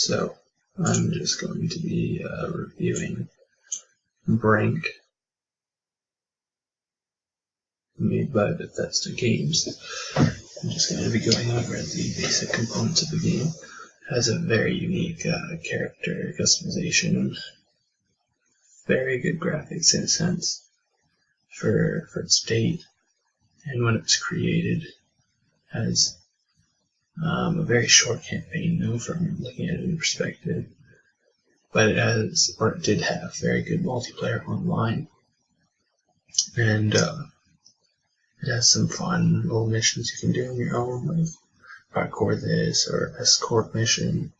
So I'm just going to be reviewing Brink, made by Bethesda Games. I'm just going to be going over the basic components of the game. It has a very unique character customization, very good graphics in a sense for its date, and when it was created has a very short campaign though from looking at it in perspective, but it has, or it did have, very good multiplayer online, and it has some fun little missions you can do on your own, like parkour this or escort mission,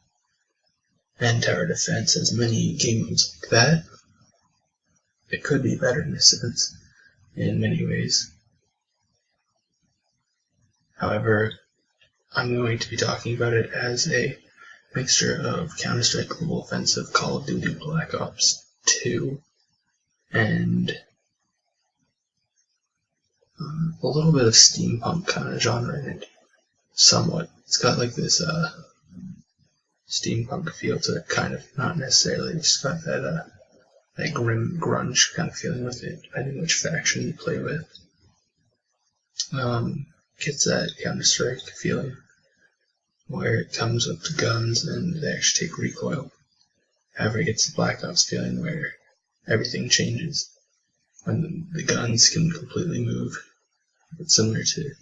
and tower defense. Has many game modes like that. It could be better in a sense, in many ways. However, I'm going to be talking about it as a mixture of Counter-Strike Global Offensive, Call of Duty Black Ops 2, and a little bit of steampunk kind of genre in it. Somewhat. It's got like this steampunk feel to it, kind of. Not necessarily. It's got that grim grunge kind of feeling with it, depending which faction you play with. Gets that Counter-Strike feeling, where it comes with the guns and they actually take recoil. However, it gets the Black Ops feeling where everything changes when the guns can completely move. But similar to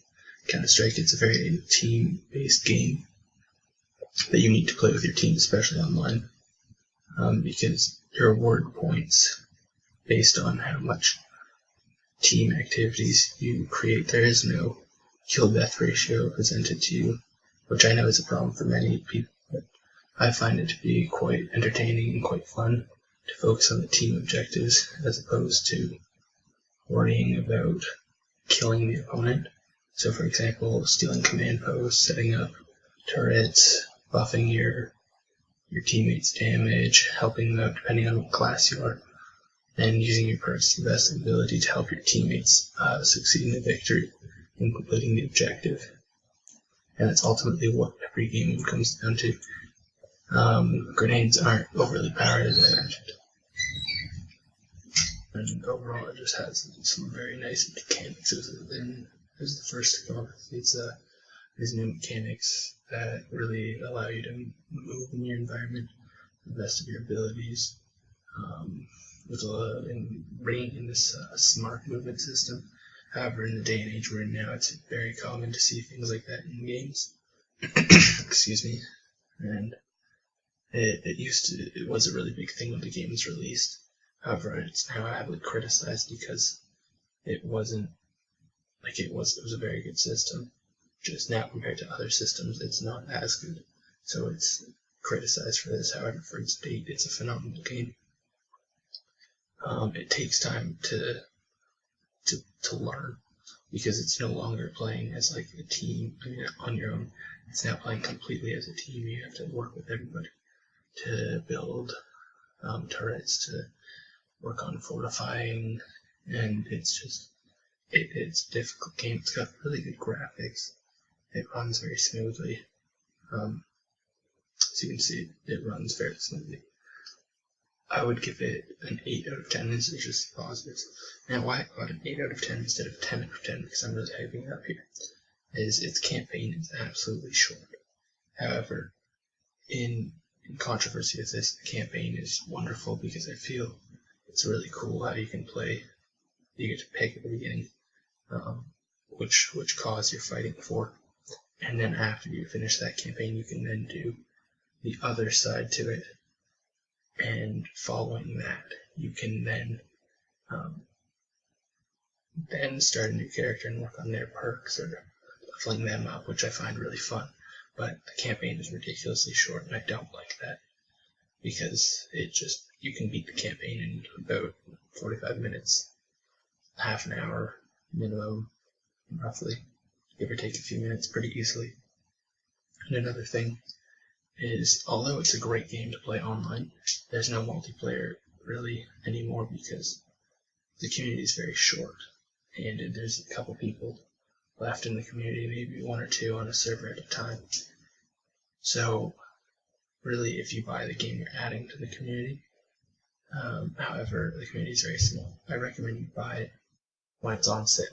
Counter-Strike, it's a very team-based game that you need to play with your team, especially online, because your reward points based on how much team activities you create. There is no kill-death ratio presented to you, which I know is a problem for many people, but I find it to be quite entertaining and quite fun to focus on the team objectives as opposed to worrying about killing the opponent. So for example, stealing command posts, setting up turrets, buffing your teammates' damage, helping them out depending on what class you are, and using your perks to the best ability to help your teammates succeed in the victory in completing the objective. And that's ultimately what every game mode comes down to. Grenades aren't overly powered, as I mentioned. And overall, it just has some very nice mechanics. It was the first to come up with these new mechanics that really allow you to move in your environment to the best of your abilities. In this smart movement system. However, in the day and age we're in now, it's very common to see things like that in games. Excuse me. And it was a really big thing when the game was released. However, it's now heavily criticized because it was a very good system. Just now compared to other systems, it's not as good. So it's criticized for this. However, for its date, it's a phenomenal game. It takes time to learn, because it's no longer playing as like a team on your own. It's now playing completely as a team. You have to work with everybody to build turrets, to work on fortifying, and it's a difficult game. It's got really good graphics. It runs very smoothly. As you can see, it runs very smoothly. I would give it an 8 out of 10. This is just positives. Now, why I got an 8 out of 10 instead of 10 out of 10, because I'm really hyping it up here, is its campaign is absolutely short. However, in controversy with this, the campaign is wonderful because I feel it's really cool how you can play. You get to pick at the beginning which cause you're fighting for, and then after you finish that campaign, you can then do the other side to it. And following that, you can then start a new character and work on their perks or leveling them up, which I find really fun. But the campaign is ridiculously short, and I don't like that, because you can beat the campaign in about 45 minutes, half an hour minimum, roughly, give or take a few minutes, pretty easily. And another thing is, although it's a great game to play online, there's no multiplayer really anymore because the community is very short, and there's a couple people left in the community, maybe one or two on a server at a time. So really, if you buy the game, you're adding to the community. However, the community is very small. I recommend you buy it when it's on sale.